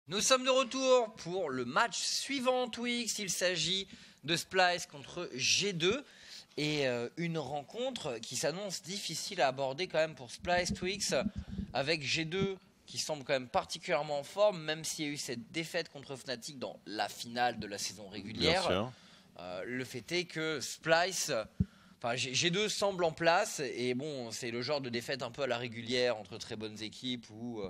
Nous sommes de retour pour le match suivant, Twix. Il s'agit de Splyce contre G2 et une rencontre qui s'annonce difficile à aborder quand même pour Splyce, Twix, avec G2 qui semble quand même particulièrement en forme, même s'il y a eu cette défaite contre Fnatic dans la finale de la saison régulière. Le fait est que Splyce, enfin G2 semble en place et bon, c'est le genre de défaite un peu à la régulière entre très bonnes équipes où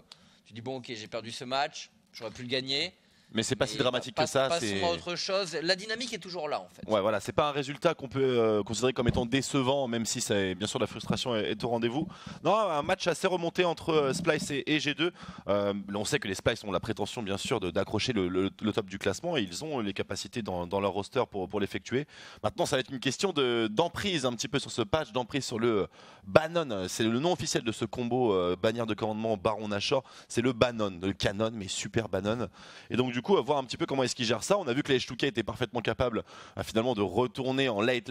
tu dis bon ok, j'ai perdu ce match. J'aurais pu le gagner. Mais c'est pas si dramatique que ça. Passons à autre chose. La dynamique est toujours là en fait. Ouais, voilà, c'est pas un résultat qu'on peut considérer comme étant décevant, même si bien sûr la frustration est au rendez-vous. Non, un match assez remonté entre Splyce et G2. On sait que les Splyce ont la prétention bien sûr d'accrocher le top du classement et ils ont les capacités dans leur roster pour l'effectuer. Maintenant, ça va être une question d'emprise un petit peu sur ce patch, d'emprise sur le Banon. C'est le nom officiel de ce combo bannière de commandement Baron Nashor. C'est le Banon, le canon, mais super Banon. Et donc du coup, à voir un petit peu comment est-ce qu'il gère ça. On a vu que les H2K étaient parfaitement capables finalement de retourner en late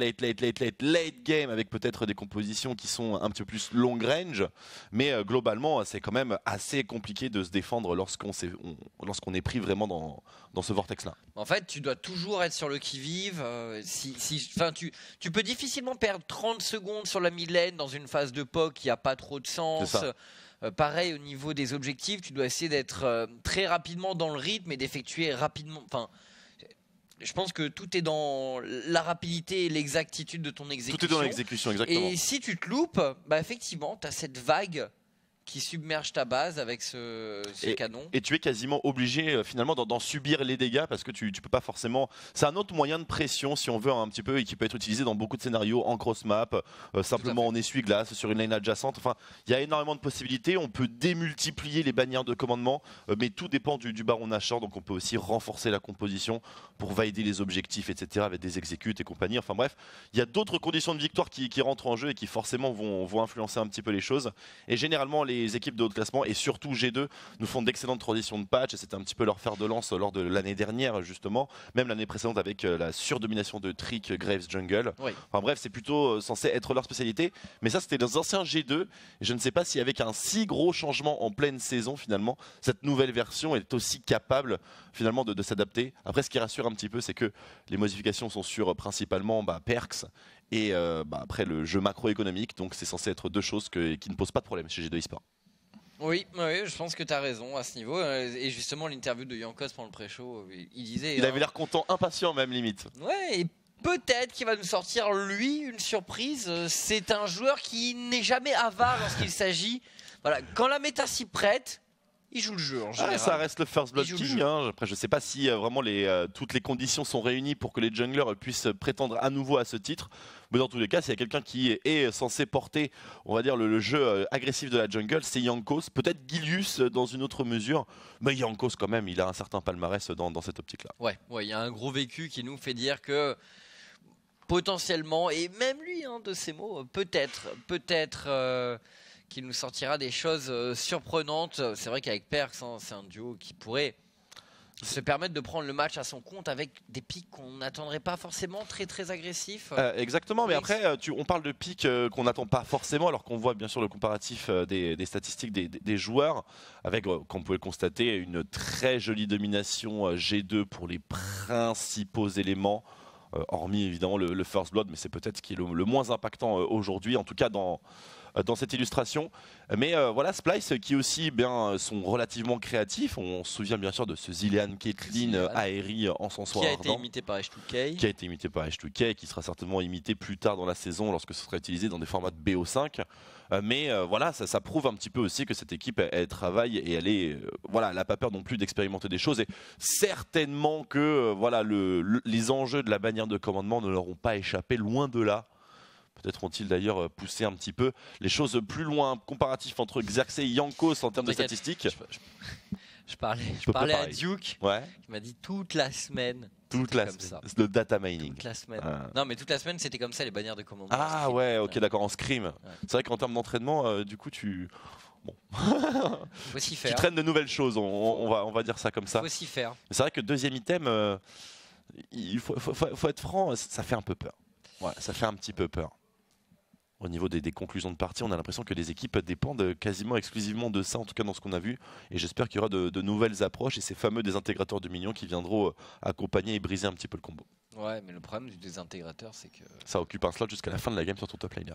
game avec peut-être des compositions qui sont un petit peu plus long range. Mais globalement, c'est quand même assez compliqué de se défendre lorsqu'on est pris vraiment dans ce vortex-là. En fait, tu dois toujours être sur le qui-vive. Tu peux difficilement perdre 30 secondes sur la mid lane dans une phase de PoC qui n'a pas trop de sens. Pareil au niveau des objectifs, tu dois essayer d'être très rapidement dans le rythme et d'effectuer rapidement. Enfin, je pense que tout est dans la rapidité et l'exactitude de ton exécution. Tout est dans l'exécution, exactement. Et si tu te loupes, bah effectivement, tu as cette vague qui submerge ta base avec ce canon. Et tu es quasiment obligé finalement d'en subir les dégâts parce que tu peux pas forcément... C'est un autre moyen de pression si on veut un petit peu et qui peut être utilisé dans beaucoup de scénarios en cross-map, simplement en essuie-glace, sur une lane adjacente. Enfin, il y a énormément de possibilités. On peut démultiplier les bannières de commandement, mais tout dépend du Baron Nashor. Donc on peut aussi renforcer la composition pour valider les objectifs, etc. avec des exécutes et compagnie. Enfin bref, il y a d'autres conditions de victoire qui rentrent en jeu et qui forcément vont influencer un petit peu les choses. Et généralement, les équipes de haut classement et surtout G2 nous font d'excellentes transitions de patch et c'était un petit peu leur fer de lance lors de l'année dernière justement, même l'année précédente avec la surdomination de Trick Graves Jungle. Oui. Enfin bref, c'est plutôt censé être leur spécialité, mais ça c'était dans anciens G2 et je ne sais pas si avec un si gros changement en pleine saison finalement, cette nouvelle version est aussi capable finalement de s'adapter. Après, ce qui rassure un petit peu, c'est que les modifications sont sur principalement perks et après le jeu macroéconomique, donc c'est censé être deux choses qui ne posent pas de problème chez G2 eSport. Oui, je pense que tu as raison à ce niveau. Et justement, l'interview de Jankos pendant le pré-show, il disait... Il avait l'air content, impatient même limite. Ouais, et peut-être qu'il va nous sortir, lui, une surprise. C'est un joueur qui n'est jamais avare lorsqu'il s'agit... Voilà, quand la méta s'y prête, il joue le jeu en général. Ça reste le First Blood King. Après, je ne sais pas si vraiment toutes les conditions sont réunies pour que les junglers puissent prétendre à nouveau à ce titre. Mais dans tous les cas, s'il y a quelqu'un qui est censé porter, on va dire, le jeu agressif de la jungle, c'est Jankos. Peut-être Gilius dans une autre mesure. Mais Jankos, quand même, il a un certain palmarès dans cette optique-là. Ouais, il y a un gros vécu qui nous fait dire que potentiellement, et même lui, de ses mots, peut-être qu'il nous sortira des choses surprenantes. C'est vrai qu'avec Perks, c'est un duo qui pourrait se permettre de prendre le match à son compte avec des pics qu'on n'attendrait pas forcément très agressifs. Exactement, mais après on parle de pics qu'on n'attend pas forcément alors qu'on voit bien sûr le comparatif des statistiques des joueurs avec, comme vous pouvez le constater, une très jolie domination G2 pour les principaux éléments. Hormis évidemment le First Blood, mais c'est peut-être ce qui est le moins impactant aujourd'hui, en tout cas dans cette illustration. Mais voilà, Splyce qui aussi sont relativement créatifs. On se souvient bien sûr de ce Zilean Caitlyn Aérie encensoir ardent. Qui a été imité par H2K. Qui a été imité par H2K, qui sera certainement imité plus tard dans la saison lorsque ce sera utilisé dans des formats de BO5. Mais voilà, ça prouve un petit peu aussi que cette équipe, elle travaille et elle n'a pas peur non plus d'expérimenter des choses. Et certainement que les enjeux de la bannière de commandement ne leur ont pas échappé, loin de là. Peut-être ont-ils d'ailleurs poussé un petit peu les choses plus loin, comparatif entre Xerxes et Jankos en termes de statistiques. Je parlais à Duke, qui m'a dit toute la semaine. Toute la semaine, le data mining. Toute la semaine. Non, mais toute la semaine, c'était comme ça les bannières de commandement. Ah ouais, ok, d'accord, en scrim. Ouais. C'est vrai qu'en termes d'entraînement, du coup, bon. Faut s'y faire. Tu traînes de nouvelles choses, on va dire ça comme ça. Faut s'y faire. C'est vrai que deuxième item, il faut être franc, ça fait un peu peur. Ouais, ça fait un petit peu peur. au niveau des conclusions de partie. On a l'impression que les équipes dépendent quasiment exclusivement de ça, en tout cas dans ce qu'on a vu. Et j'espère qu'il y aura de nouvelles approches et ces fameux désintégrateurs de minions qui viendront accompagner et briser un petit peu le combo. Ouais, mais le problème du désintégrateur, c'est que... Ça occupe un slot jusqu'à la fin de la game sur ton top laner.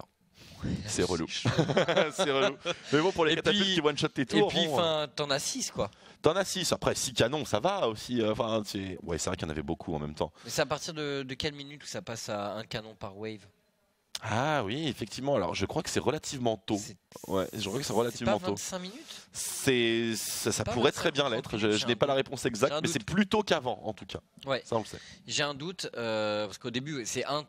C'est relou. C'est relou. Mais bon, pour les catapultes qui one-shot tes tours... Et puis, t'en as 6 quoi. T'en as 6. Après, 6 canons, ça va aussi. Enfin, c'est vrai qu'il y en avait beaucoup en même temps. Mais c'est à partir de quelle minute où ça passe à un canon par wave? Ah oui, effectivement. Alors, je crois que c'est relativement tôt. Ouais, je crois que c'est relativement tôt. 25 minutes ça pourrait très bien l'être. Je n'ai pas la réponse exacte, mais c'est plus tôt qu'avant, en tout cas. Ouais. Ça, on le sait. J'ai un doute, parce qu'au début, c'est un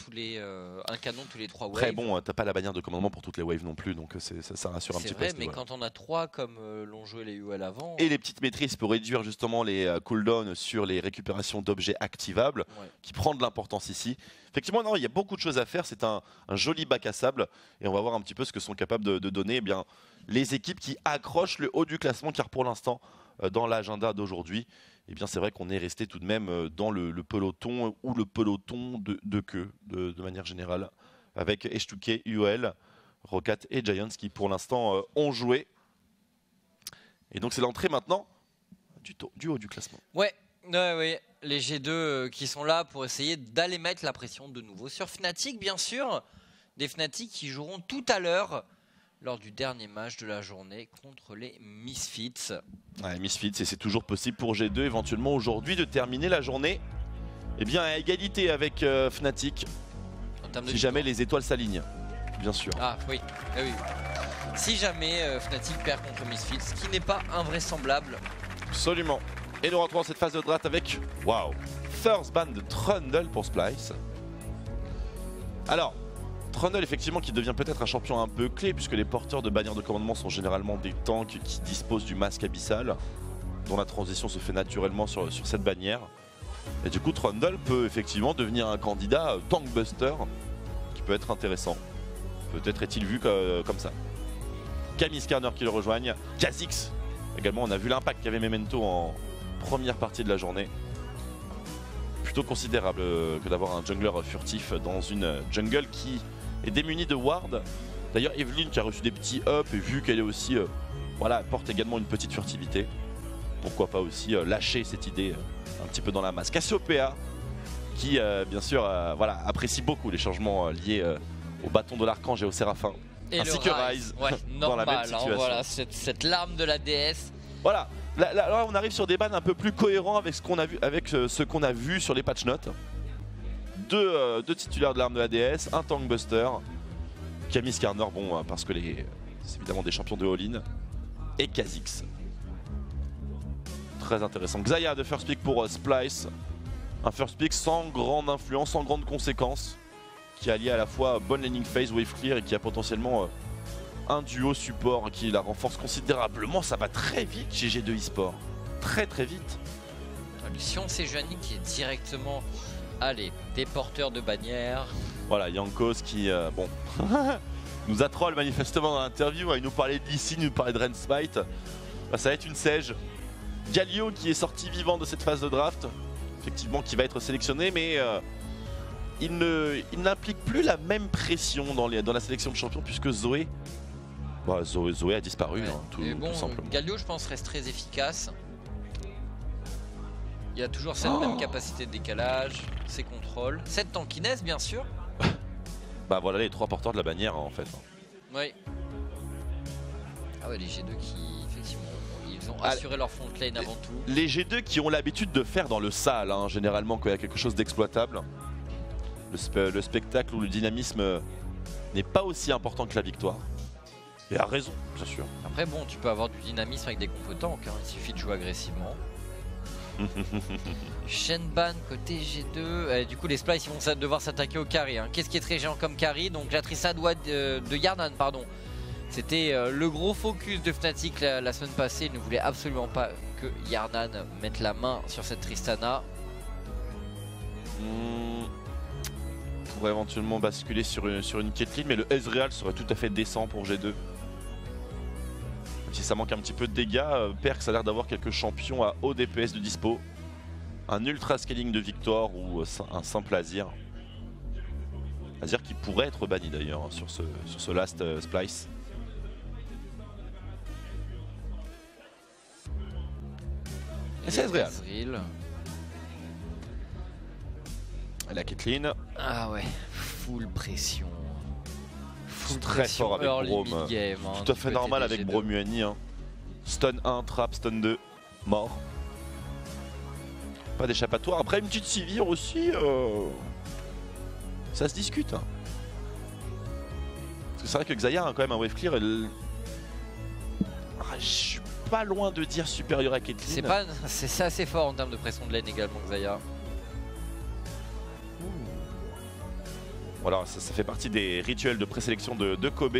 canon tous les 3 waves. Très bon, t'as pas la bannière de commandement pour toutes les waves non plus, donc ça rassure un petit peu. C'est vrai, mais quand on a 3 comme l'ont joué les UL avant... Et les petites maîtrises pour réduire justement les cooldowns sur les récupérations d'objets activables, qui prend de l'importance ici. Effectivement, non, il y a beaucoup de choses à faire. C'est un joli bac à sable. Et on va voir un petit peu ce que sont capables de donner les équipes qui accrochent le haut du classement. Car pour l'instant, dans l'agenda d'aujourd'hui, c'est vrai qu'on est resté tout de même dans le peloton ou le peloton de queue, de manière générale. Avec H2K, UL, Rocat et Giants qui pour l'instant ont joué. Et donc c'est l'entrée maintenant du haut du classement. Ouais. Les G2 qui sont là pour essayer d'aller mettre la pression de nouveau sur Fnatic, bien sûr. Des Fnatic qui joueront tout à l'heure lors du dernier match de la journée contre les Misfits. Ouais, Misfits, et c'est toujours possible pour G2 éventuellement aujourd'hui de terminer la journée à égalité avec Fnatic. Si jamais les étoiles s'alignent, bien sûr. Ah oui. Si jamais Fnatic perd contre Misfits, ce qui n'est pas invraisemblable. Absolument. Et nous rentrons dans cette phase de draft avec, first ban de Trundle pour Splyce. Alors, Trundle effectivement qui devient peut-être un champion un peu clé puisque les porteurs de bannières de commandement sont généralement des tanks qui disposent du masque abyssal, dont la transition se fait naturellement sur cette bannière. Et du coup, Trundle peut effectivement devenir un candidat tankbuster qui peut être intéressant. Peut-être est-il vu comme ça. Camille Skarner qui le rejoigne, Kha'Zix également, on a vu l'impact qu'avait Memento en première partie de la journée. Plutôt considérable que d'avoir un jungler furtif dans une jungle qui est démunie de ward. D'ailleurs Evelyn qui a reçu des petits up et vu qu'elle est aussi porte également une petite furtivité. Pourquoi pas aussi lâcher cette idée un petit peu dans la masse. Cassiopeia qui bien sûr apprécie beaucoup les changements liés au bâton de l'archange et au séraphin. Et ainsi que Ryze dans la même situation. Cette larme de la déesse. Voilà. Là, on arrive sur des bans un peu plus cohérents avec ce qu'on a vu sur les patch notes. Deux titulaires de l'arme de la DS, un tankbuster, Camille Skarner, parce que c'est évidemment des champions de all-in, et Kha'Zix. Très intéressant. Xayah de first pick pour Splyce. Un first pick sans grande influence, sans grande conséquence, qui allie à la fois bonne laning phase, wave clear et qui a potentiellement un duo support qui la renforce considérablement. Ça va très vite chez G2 eSport. Très vite. Lucien Sejuani qui est directement des porteurs de bannières. Voilà, Yankos qui nous a troll manifestement dans l'interview. Il nous parlait d'ici, il nous parlait de Rensmite. Ça va être une Sage. Galio qui est sorti vivant de cette phase de draft. Effectivement qui va être sélectionné, mais il n'implique plus la même pression dans la sélection de champions puisque Zoé a disparu, tout simplement. Galio, je pense, reste très efficace. Il a toujours cette même capacité de décalage, ses contrôles, cette tankiness, bien sûr. Voilà les 3 porteurs de la bannière, en fait. Oui. Ah ouais, les G2 qui, effectivement, ils ont assuré leur front lane avant tout. Les G2 qui ont l'habitude de faire dans le sale, généralement, quand il y a quelque chose d'exploitable. Le spectacle ou le dynamisme n'est pas aussi important que la victoire. Et a raison, bien sûr. Après, tu peux avoir du dynamisme avec des combos tanks, il suffit de jouer agressivement. Shenban côté G2. Du coup, les Splyce vont devoir s'attaquer au carry. Qu'est-ce qui est très géant comme carry? Donc, la Tristana de Yarnan, pardon. C'était le gros focus de Fnatic la semaine passée. Il ne voulait absolument pas que Yarnan mette la main sur cette Tristana. On pourrait éventuellement basculer sur une Caitlyn, mais le Ezreal serait tout à fait décent pour G2. Si ça manque un petit peu de dégâts, Perkz a l'air d'avoir quelques champions à haut DPS de dispo. Un ultra scaling de Victor ou un simple Azir. Azir qui pourrait être banni d'ailleurs hein, sur ce last Splice. Et c'est Ezreal. La Caitlyn. Ah ouais, full pression. Full Très pression fort avec Braum. Game, hein, tout à fait normal avec Braum Muani. Hein. Stun 1, trap, stun 2, mort. Pas d'échappatoire. Après une petite Sivir aussi, ça se discute. Hein. Parce que c'est vrai que Xayah a quand même un wave clear. Je suis pas loin de dire supérieur à Caitlyn. C'est assez fort en termes de pression de lane également, Xayah. Voilà, ça fait partie des rituels de présélection de Kobe.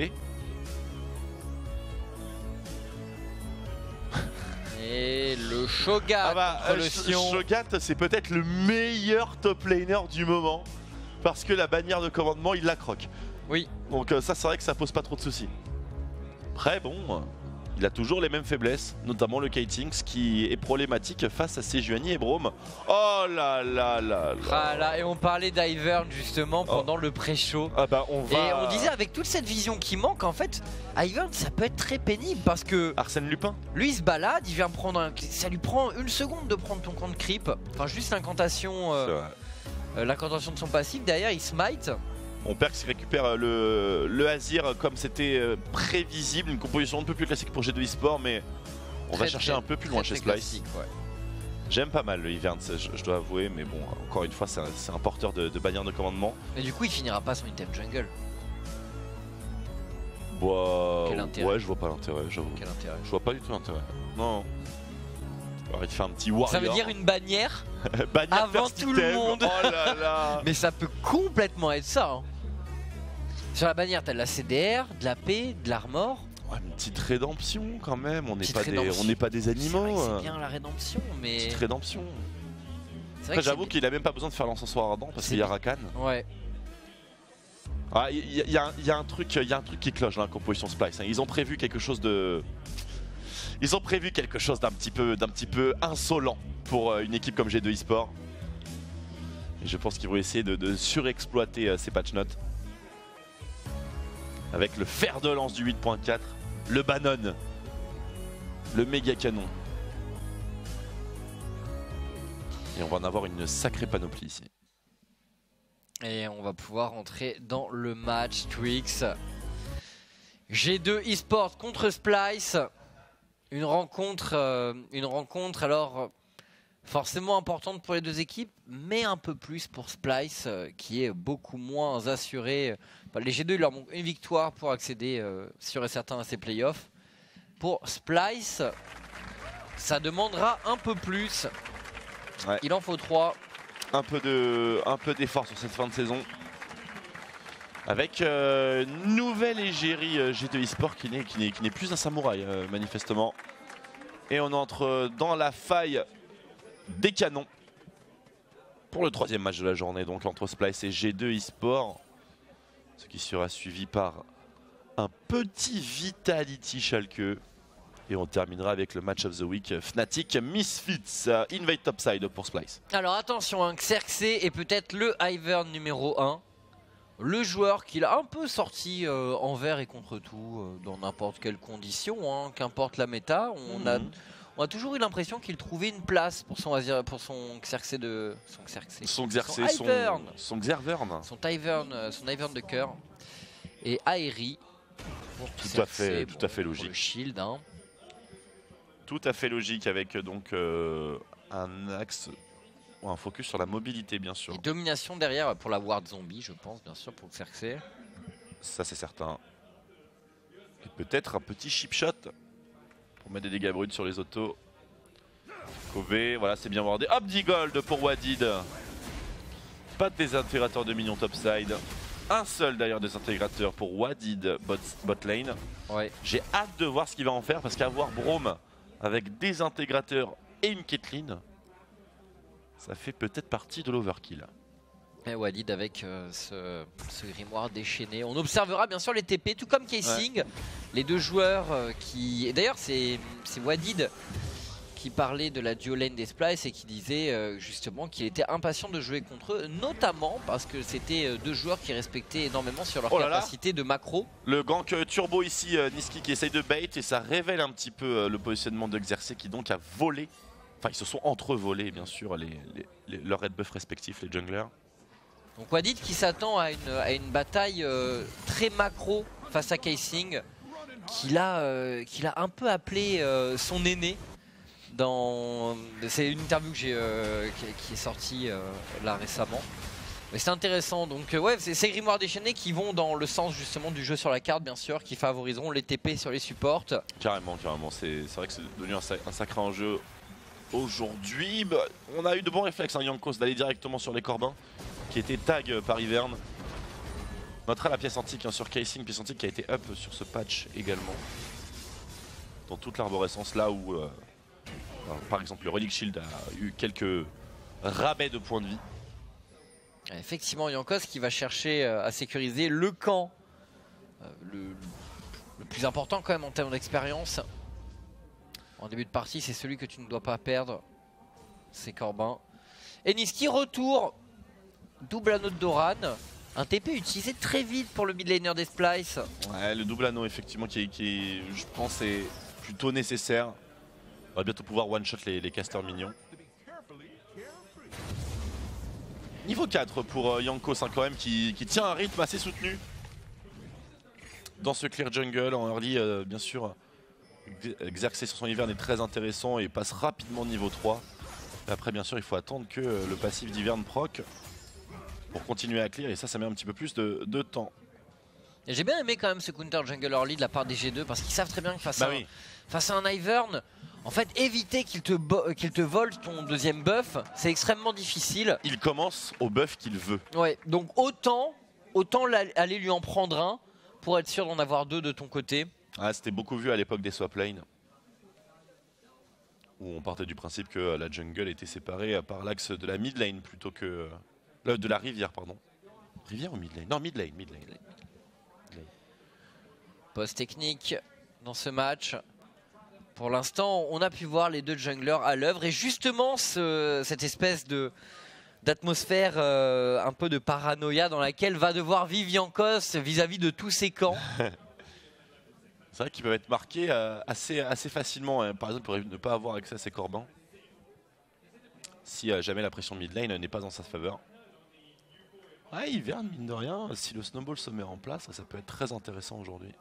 Et le Shogat contre le Sion. Shogat, c'est peut-être le meilleur top laner du moment. Parce que la bannière de commandement, il la croque. Oui. Donc ça, c'est vrai que ça pose pas trop de soucis. Après, bon, il a toujours les mêmes faiblesses, notamment le kiting, ce qui est problématique face à Sejuani et Braum. Oh là là là là. Ah là, et on parlait d'Ivern justement pendant le pré-show. Ah bah on va... Et on disait avec toute cette vision qui manque, en fait, Ivern ça peut être très pénible parce que... Arsène Lupin. Lui il se balade, il vient prendre un... Ça lui prend une seconde de prendre ton compte creep. Enfin juste l'incantation de son passif, derrière il smite. On perd qui récupère le Azir comme c'était prévisible, une composition un peu plus classique pour G2 eSport, mais on va chercher un peu plus loin chez Splice. Ouais. J'aime pas mal le Ivern, je dois avouer, mais bon, encore une fois, c'est un porteur de bannière de commandement. Mais du coup, il finira pas son item jungle. Bah, quel intérêt? Ouais, je vois pas l'intérêt, j'avoue. Quel intérêt? Je vois pas du tout l'intérêt. Non. Alors, il te fait un petit warrior. Ça veut dire une bannière, bannière avant tout le monde. Oh là là. Mais ça peut complètement être ça. Hein. Sur la bannière, t'as de la CDR, de la P, de l'armor. Ouais, une petite rédemption quand même, on n'est pas des animaux. C'est bien la rédemption, mais... Petite rédemption. Après j'avoue qu'il a même pas besoin de faire l'encensoir ardent parce qu'il y a Rakan. Ouais. Ah, il y a un truc qui cloche dans la composition Splice. Hein. Ils ont prévu quelque chose d'un petit peu insolent pour une équipe comme G2 eSport. Et je pense qu'ils vont essayer de surexploiter ces patch notes. Avec le fer de lance du 8.4, le Bannon, le méga canon. Et on va en avoir une sacrée panoplie ici. Et on va pouvoir entrer dans le match Twix. G2 eSport contre Splice. Une rencontre alors forcément importante pour les deux équipes, mais un peu plus pour Splice qui est beaucoup moins assuré. Les G2 il leur manque une victoire pour accéder sûr et certain à ces playoffs. Pour Splice, ça demandera un peu plus. Ouais. Il en faut 3. Un peu d'effort sur cette fin de saison. Avec une nouvelle égérie G2 eSport qui n'est plus un samouraï manifestement. Et on entre dans la faille des canons pour le troisième match de la journée, donc entre Splice et G2 eSport, ce qui sera suivi par un petit Vitality Schalke. Et on terminera avec le match of the week Fnatic Misfits Invade Topside pour Splice. Alors attention, hein, Xerxes est peut-être le Ivern numéro 1. Le joueur qu'il a un peu sorti envers et contre tout, dans n'importe quelle condition, hein, qu'importe la méta. On a toujours eu l'impression qu'il trouvait une place pour son Xerxes de... Son Ivern de cœur. Et Aeri pour tout à fait logique. Le shield, hein. Tout à fait logique avec donc un axe ou un focus sur la mobilité bien sûr. Et domination derrière pour la ward zombie je pense bien sûr pour Xerxes. Ça c'est certain. Et peut-être un petit chip shot pour mettre des dégâts bruts sur les autos. Kobe, voilà c'est bien wardé. Hop 10 gold pour Wadid. Pas de désintégrateur de minions topside. Un seul d'ailleurs désintégrateur pour Wadid bot lane. Ouais. J'ai hâte de voir ce qu'il va en faire parce qu'avoir Braum avec des intégrateurs et une Caitlyn, ça fait peut-être partie de l'overkill. Et Wadid avec ce grimoire déchaîné. On observera bien sûr les TP, tout comme Casing. Ouais. Les deux joueurs qui... D'ailleurs c'est Wadid qui parlait de la duo lane des Splice et qui disait justement qu'il était impatient de jouer contre eux, notamment parce que c'était deux joueurs qui respectaient énormément sur leur capacité de macro. Le gank turbo ici, Nisqy qui essaye de bait et ça révèle un petit peu le positionnement de Xerxes qui donc a volé, enfin ils se sont entrevolés bien sûr leurs red buff respectifs, les junglers. Donc Wadid qui s'attend à une bataille très macro face à Keising, qu'il a un peu appelé son aîné. C'est une interview qui est sortie là récemment. Mais c'est intéressant, donc ouais, c'est ces grimoires déchaînés qui vont dans le sens justement du jeu sur la carte, bien sûr, qui favoriseront les TP sur les supports. Carrément, c'est vrai que c'est devenu un sacré enjeu aujourd'hui. Bah, on a eu de bons réflexes, hein, Jankos, d'aller directement sur les Corbins, qui étaient tag par Ivern. On notera la pièce antique hein, sur Keising, pièce antique qui a été up sur ce patch également. Dans toute l'arborescence, là où par exemple le Relic Shield a eu quelques rabais de points de vie. Effectivement, Jankos qui va chercher à sécuriser le camp le plus important quand même en termes d'expérience. En début de partie, c'est celui que tu ne dois pas perdre, c'est Corbin. Et Nisqy retour, double anneau de Doran. Un TP utilisé très vite pour le mid laner des Splice. Ouais, le double anneau effectivement qui je pense est plutôt nécessaire. On va bientôt pouvoir one shot les casters mignons. Niveau 4 pour Jankos hein, quand même qui tient un rythme assez soutenu dans ce clear jungle en early bien sûr. Xerxes sur son Ivern est très intéressant et passe rapidement niveau 3. Et après bien sûr il faut attendre que le passif d'Ivern proc pour continuer à clear et ça met un petit peu plus de temps. J'ai bien aimé quand même ce counter jungle early de la part des G2 parce qu'ils savent très bien que face à un Ivern, en fait éviter qu'il te vole ton deuxième buff, c'est extrêmement difficile. Il commence au buff qu'il veut. Ouais, donc autant aller lui en prendre un pour être sûr d'en avoir deux de ton côté. Ah, c'était beaucoup vu à l'époque des swap lane où on partait du principe que la jungle était séparée par l'axe de la mid lane plutôt que de la rivière pardon. Rivière ou mid lane? Non, mid lane. Post technique dans ce match. Pour l'instant, on a pu voir les deux junglers à l'œuvre et justement cette espèce d'atmosphère un peu de paranoïa dans laquelle va devoir vivre Jankos vis-à-vis de tous ses camps. C'est vrai qu'ils peuvent être marqués assez facilement. Hein. Par exemple, pour ne pas avoir accès à ses Corbins. Si jamais la pression mid lane n'est pas en sa faveur. Ouais, Ivern, mine de rien, si le snowball se met en place, ça peut être très intéressant aujourd'hui.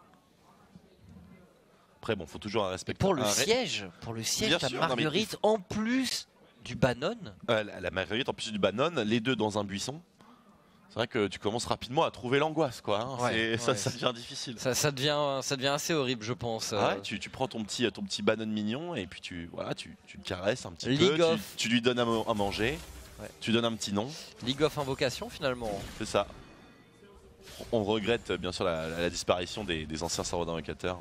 Après, bon, faut toujours respecter. Pour le siège, t'as Marguerite en plus du Bannon. La Marguerite en plus du Bannon, les deux dans un buisson. C'est vrai que tu commences rapidement à trouver l'angoisse, quoi. Hein. Ouais, ça devient difficile. Ça devient assez horrible, je pense. Ouais, tu prends ton petit Bannon mignon et puis tu le caresses un petit peu. Tu lui donnes à manger. Ouais. Tu donnes un petit nom. League of Invocation finalement. C'est ça. On regrette bien sûr la disparition des anciens Sarod Invocateurs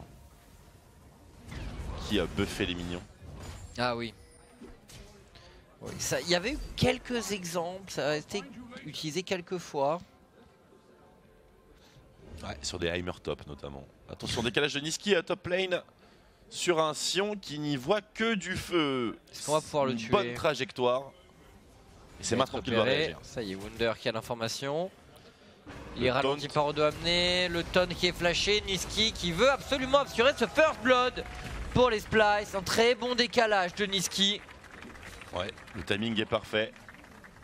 qui buffaient les minions. Ah oui. Il y avait eu quelques exemples, ça a été utilisé quelques fois. Ouais, sur des Heimer top notamment. Attention, décalage de Nisqy à top lane sur un Sion qui n'y voit que du feu. Est-ce qu'on va pouvoir le tuer? Bonne trajectoire. Et c'est maintenant qu'il doit réagir. Ça y est, Wunder qui a l'information. Il est ralenti par Odo amené, le ton qui est flashé, Nisqy qui veut absolument assurer ce first blood pour les Splice. Un très bon décalage de Nisqy. Ouais, le timing est parfait.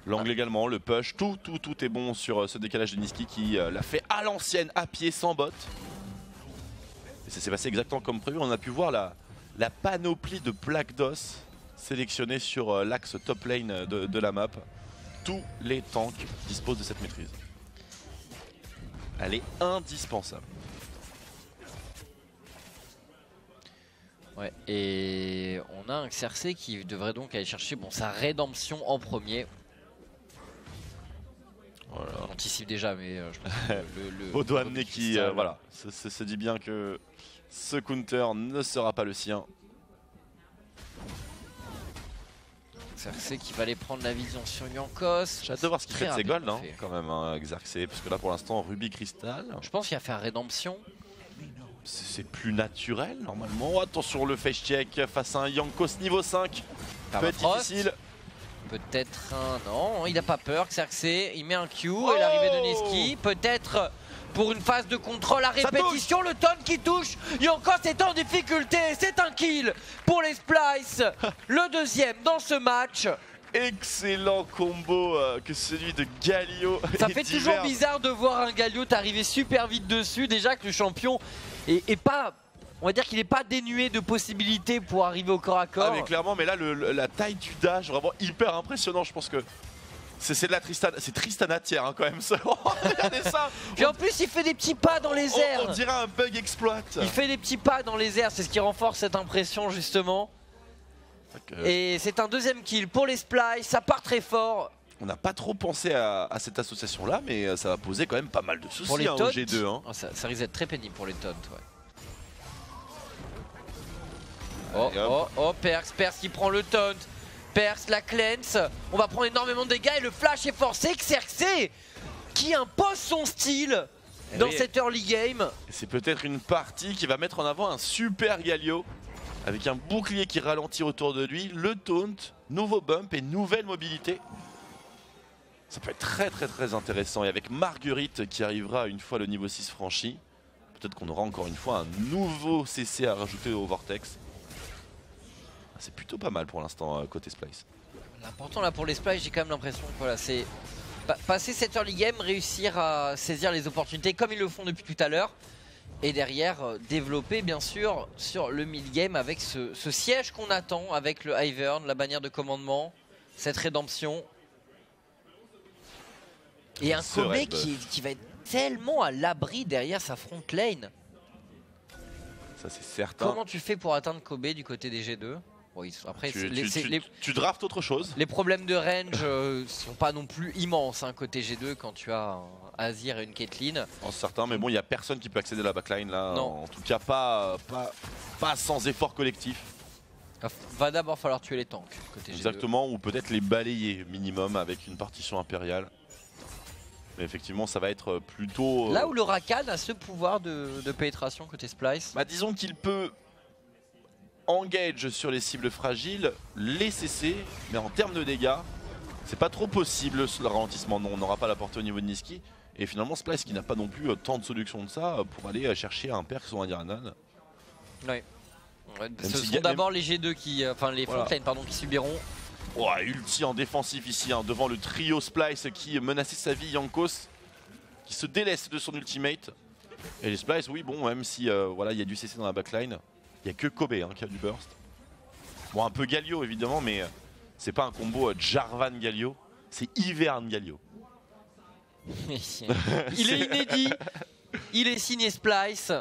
L'angle également, le push, tout est bon sur ce décalage de Nisqy qui l'a fait à l'ancienne, à pied, sans bot. Et ça s'est passé exactement comme prévu. On a pu voir la panoplie de plaques d'os sélectionnées sur l'axe top lane de la map. Tous les tanks disposent de cette maîtrise. Elle est indispensable. Ouais, et on a un Xerxes qui devrait donc aller chercher sa rédemption en premier. Voilà. On anticipe déjà, mais je pense que Odo amené qui voilà, se dit bien que ce counter ne sera pas le sien. Xerxes qui va aller prendre la vision sur Jankos. J'ai hâte de voir ce qu'il fait de ses golds quand même, hein, Xerxes, parce que là pour l'instant Ruby Crystal. Je pense qu'il va faire rédemption. c'est plus naturel normalement. Oh, attention le face check face à un Jankos niveau 5. Peut être difficile. Peut-être un... Non, il n'a pas peur, Xerxes, il met un Q et l'arrivée de Niski. Peut-être pour une phase de contrôle à répétition, le taunt qui touche. Jankos est en difficulté, c'est un kill pour les Splice. Le deuxième dans ce match. Excellent combo que celui de Galio. Ça fait toujours bizarre de voir un Galio t'arriver super vite dessus. Déjà que le champion est pas... On va dire qu'il n'est pas dénué de possibilités pour arriver au corps à corps. Ah mais clairement, mais là la taille du dash vraiment hyper impressionnant. Je pense que c'est de la Tristana, c'est Tristana tiers hein, quand même. Regardez ça. Puis en plus il fait des petits pas dans les airs. On dirait un bug exploit. Il fait des petits pas dans les airs, c'est ce qui renforce cette impression justement. Et c'est un deuxième kill pour les Splice, ça part très fort. On n'a pas trop pensé à cette association là, mais ça va poser quand même pas mal de soucis pour les au G2. Hein. Oh, ça risque d'être très pénible pour les taunts. Ouais. Perkz qui prend le taunt. Perkz la cleanse. On va prendre énormément de dégâts et le flash est forcé. Xerxes qui impose son style dans cette early game. C'est peut-être une partie qui va mettre en avant un super Galio avec un bouclier qui ralentit autour de lui, le taunt, nouveau bump et nouvelle mobilité. Ça peut être très intéressant. Et avec Marguerite qui arrivera une fois le niveau 6 franchi, peut-être qu'on aura encore une fois un nouveau CC à rajouter au Vortex. C'est plutôt pas mal pour l'instant côté Splice. L'important là pour les Splice, j'ai quand même l'impression que voilà, c'est passer cette early game, réussir à saisir les opportunités comme ils le font depuis tout à l'heure. Et derrière, développer bien sûr sur le mid-game avec ce siège qu'on attend, avec le Ivern, la bannière de commandement, cette rédemption. Et un Kobe qui va être tellement à l'abri derrière sa front lane. Ça c'est certain. Comment tu fais pour atteindre Kobe du côté des G2 ? Bon, après, tu draftes autre chose. Les problèmes de range sont pas non plus immenses hein, côté G2 quand tu as un Azir et une Caitlyn. En certain, mais bon, il n'y a personne qui peut accéder à la backline là. Non. En tout cas, pas sans effort collectif. Va d'abord falloir tuer les tanks côté G2. Exactement, ou peut-être les balayer minimum avec une partition impériale. Mais effectivement, ça va être plutôt... Là où le Rakan a ce pouvoir de pénétration côté Splice. Bah, disons qu'il peut engage sur les cibles fragiles, les CC, mais en termes de dégâts, c'est pas trop possible le ralentissement. Non, on n'aura pas la portée au niveau de Niski. Et finalement, Splice qui n'a pas non plus tant de solutions de ça pour aller chercher un Perkz ou un Iranan. Oui. Ce sont d'abord les G2 qui, enfin les frontlines pardon, qui subiront. Oh, ulti en défensif ici, hein, devant le trio Splice qui menaçait sa vie, Jankos, qui se délaisse de son ultimate. Et les Splice, oui, bon, même si voilà, il y a du CC dans la backline, il n'y a que Kobe hein, qui a du burst. Bon, un peu Galio évidemment, mais c'est pas un combo Jarvan Galio, c'est Ivern Galio. Il est inédit, il est signé Splice.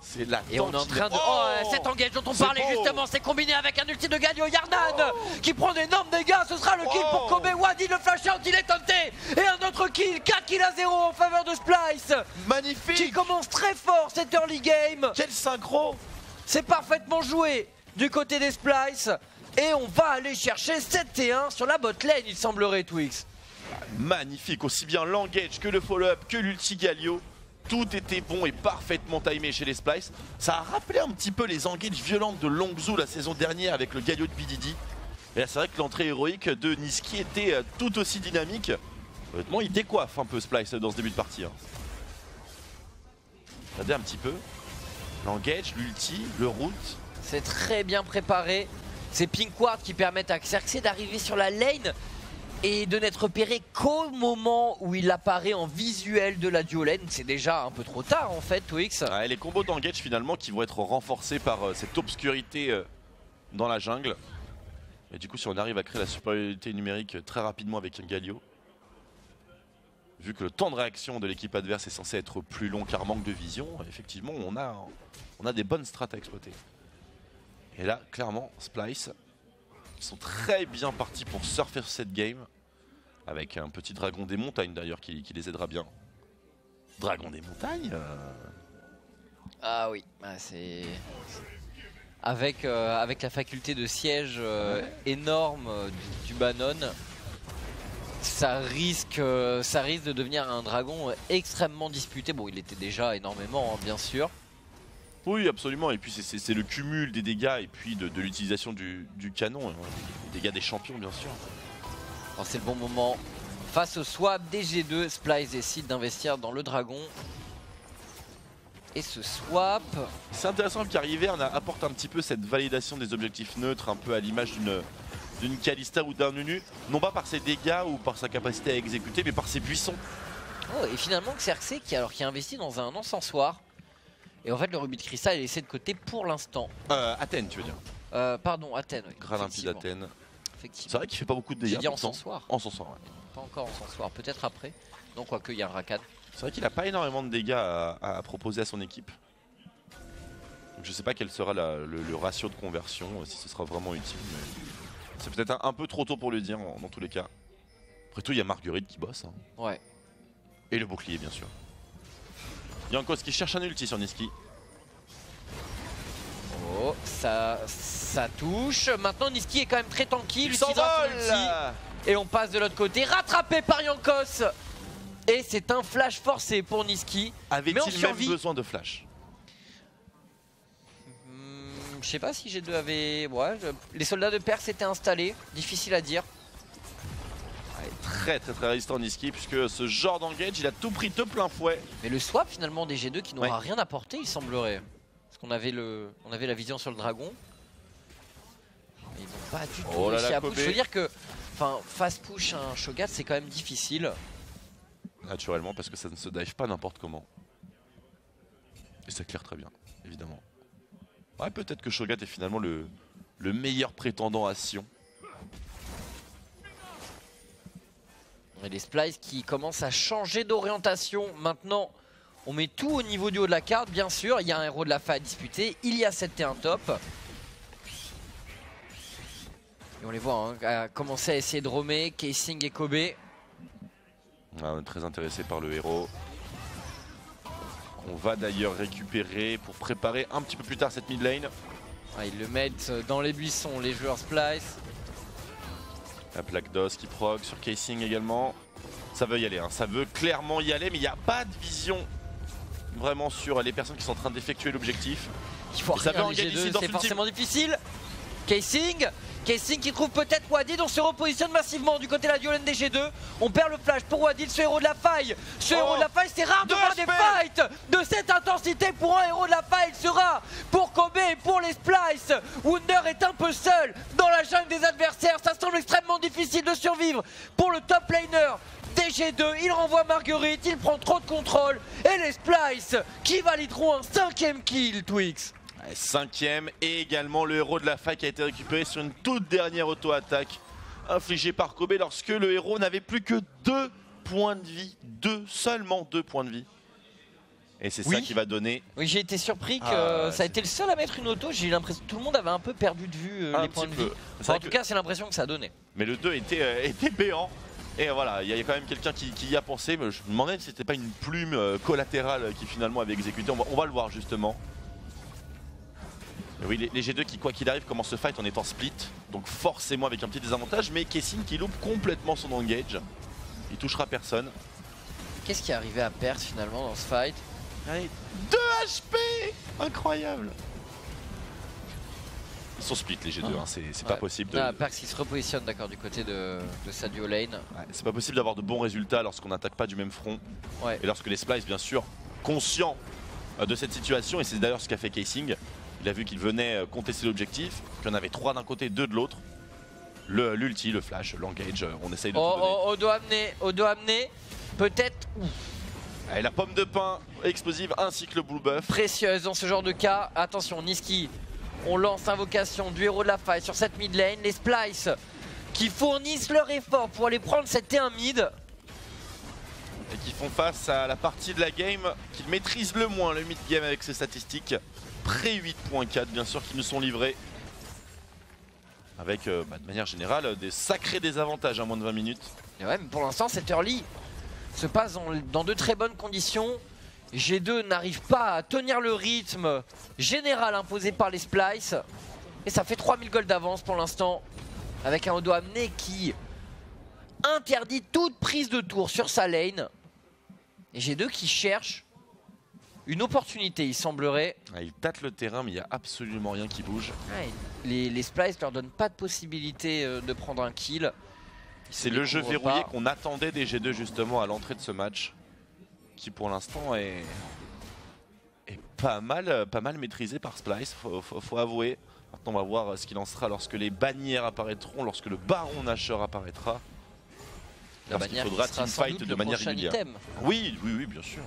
C'est la et on est en train de... Oh, cet engage dont on parlait justement, c'est combiné avec un ulti de Galio. Yarnan qui prend d'énormes dégâts, ce sera le kill pour Kobe. Wadi le flash out, il est tenté. Et un autre kill, 4 kills à 0 en faveur de Splice. Magnifique. Qui commence très fort cette early game. Quel synchro. C'est parfaitement joué du côté des Splice. Et on va aller chercher 7-1 sur la bot lane, il semblerait, Twix. Magnifique, aussi bien l'engage que le follow-up, que l'ulti Galio. Tout était bon et parfaitement timé chez les Splice. Ça a rappelé un petit peu les engages violentes de Longzhu la saison dernière avec le Galio de BDD. Et là c'est vrai que l'entrée héroïque de Niski était tout aussi dynamique. Honnêtement il décoiffe un peu Splice dans ce début de partie. Hein. Regardez un petit peu. L'engage, l'ulti, le route. C'est très bien préparé. C'est Pinkward qui permettent à Xerxes d'arriver sur la lane et de n'être repéré qu'au moment où il apparaît en visuel de la duo lane. C'est déjà un peu trop tard en fait, Twix. Ouais, les combos d'engage finalement qui vont être renforcés par cette obscurité dans la jungle. Et du coup si on arrive à créer la supériorité numérique très rapidement avec un Galio, vu que le temps de réaction de l'équipe adverse est censé être plus long car manque de vision, effectivement on a des bonnes strats à exploiter. Et là clairement Splice, ils sont très bien partis pour surfer cette game. Avec un petit dragon des montagnes d'ailleurs qui les aidera bien. Dragon des montagnes Ah oui, c'est... Avec la faculté de siège énorme du Bannon. ça risque de devenir un dragon extrêmement disputé. Bon, il était déjà énormément, hein, bien sûr. Oui, absolument. Et puis c'est le cumul des dégâts et puis de l'utilisation du canon. Les dégâts des champions, bien sûr. C'est le bon moment. Face au swap des G2, Splyce décide d'investir dans le dragon. Et ce swap... C'est intéressant car Ivern apporte un petit peu cette validation des objectifs neutres, un peu à l'image d'une Kalista ou d'un Nunu. Non pas par ses dégâts ou par sa capacité à exécuter, mais par ses buissons. Oh, et finalement Xerxes qui a investi dans un encensoir. Et en fait le rubis de cristal est laissé de côté pour l'instant. Athènes tu veux dire. Pardon, Athènes. Oui, Grain limpide d'Athènes. Effectivement. C'est vrai qu'il fait pas beaucoup de dégâts. J'ai dit encensoir. Encensoir, ouais. Pas encore encensoir, peut-être après. Donc quoique il y a un Rakan. C'est vrai qu'il a pas énormément de dégâts à proposer à son équipe. Donc je sais pas quel sera le ratio de conversion, si ce sera vraiment utile. Mais c'est peut-être un peu trop tôt pour le dire dans tous les cas. Après tout, il y a Marguerite qui bosse. Hein. Ouais. Et le bouclier, bien sûr. Jankos qui cherche un ulti sur Niski. Oh, ça touche. Maintenant Niski est quand même très tanky. Il s'envole. Et on passe de l'autre côté. Rattrapé par Jankos. Et c'est un flash forcé pour Niski. Avait-il même besoin de flash? Je sais pas si G2 avait... Ouais, les soldats de Perse étaient installés. Difficile à dire. Très résistant Niski puisque ce genre d'engage il a tout pris de plein fouet. Mais le swap finalement des G2 qui n'aura rien apporté il semblerait. Parce qu'on avait la vision sur le dragon. Mais ils n'ont pas du tout réussi à push. Je veux dire que fast push un Shogat c'est quand même difficile. Naturellement parce que ça ne se dive pas n'importe comment. Et ça claire très bien, évidemment. Ouais, peut-être que Shogat est finalement le meilleur prétendant à Sion. Et les Splyce qui commencent à changer d'orientation. Maintenant, on met tout au niveau du haut de la carte, bien sûr. Il y a un héros de la faille à disputer. Il y a 7T1 top. Et on les voit commencer à essayer de roamer. Casing et Kobe. On est très intéressé par le héros. On va d'ailleurs récupérer pour préparer un petit peu plus tard cette mid lane. Ils le mettent dans les buissons, les joueurs Splyce. La plaque d'os qui proc sur Casing également. Ça veut y aller, ça veut clairement y aller, mais il n'y a pas de vision vraiment sur les personnes qui sont en train d'effectuer l'objectif. Il faut rien, les G2, c'est forcément difficile. Casing qui trouve peut-être Wadid, on se repositionne massivement du côté de la violence des G2. On perd le flash pour Wadid, ce héros de la faille. Ce héros de la faille, c'est rare de voir des fights de cette intensité pour un héros de la faille. Il sera pour Kobe et pour les Splyce. Wunder est un peu seul dans la jungle des adversaires. Ça semble extrêmement difficile de survivre pour le top laner des G2. Il renvoie Marguerite, il prend trop de contrôle. Et les Splyce qui valideront un 5ème kill, Twix. 5ème et également le héros de la faille qui a été récupéré sur une toute dernière auto-attaque infligée par Kobe lorsque le héros n'avait plus que 2 points de vie. Seulement 2 points de vie. Et c'est ça qui va donner... Oui, j'ai été surpris que ça a été le seul à mettre une auto. J'ai eu l'impression que tout le monde avait un peu perdu de vue les points de vie. En tout cas, c'est l'impression que ça a donné. Mais le 2 était béant. Et voilà, il y a quand même quelqu'un qui y a pensé. Je me demandais si c'était pas une plume collatérale qui finalement avait exécuté. On va le voir justement. Et oui, les G2 qui, quoi qu'il arrive, commencent ce fight en étant split. Donc forcément avec un petit désavantage. Mais Casing qui loupe complètement son engage. Il touchera personne. Qu'est-ce qui est arrivé à Perse finalement dans ce fight? Allez, 2 HP. Incroyable. Ils sont split les G2, c'est pas possible de... Perse qui se repositionne d'accord du côté de sa duo lane. C'est pas possible d'avoir de bons résultats lorsqu'on n'attaque pas du même front. Et lorsque les Splyce, bien sûr, conscients de cette situation, et c'est d'ailleurs ce qu'a fait Casing. Il a vu qu'il venait contester l'objectif, qu'il y en avait 3 d'un côté, 2 de l'autre. L'ulti, le flash, l'engage, on essaye de tout donner. Au dos amené, peut-être... Et la pomme de pin explosive ainsi que le blue buff. Précieuse dans ce genre de cas. Attention, Niski, on lance invocation du héros de la faille sur cette mid lane. Les Splyce qui fournissent leur effort pour aller prendre cette T1 mid. Et qui font face à la partie de la game qu'ils maîtrisent le moins, le mid game avec ses statistiques. Pré 8.4 bien sûr qui nous sont livrés. Avec de manière générale des sacrés désavantages à moins de 20 minutes. Et ouais, mais pour l'instant cette early se passe dans de très bonnes conditions. G2 n'arrive pas à tenir le rythme général imposé par les Splyce. Et ça fait 3000 gold d'avance pour l'instant. Avec un Odo amené qui interdit toute prise de tour sur sa lane. Et G2 qui cherche une opportunité, il semblerait. Ah, il tâte le terrain, mais il n'y a absolument rien qui bouge. Ouais, les Splice leur donnent pas de possibilité de prendre un kill. C'est le jeu verrouillé qu'on attendait des G2 justement à l'entrée de ce match, qui pour l'instant est pas mal maîtrisé par Splyce, faut avouer. Maintenant on va voir ce qu'il en sera lorsque les bannières apparaîtront, lorsque le Baron Nashor apparaîtra. La bannière faudra qui sera sans teamfight doute de le manière prochain régulière. item Oui, bien sûr.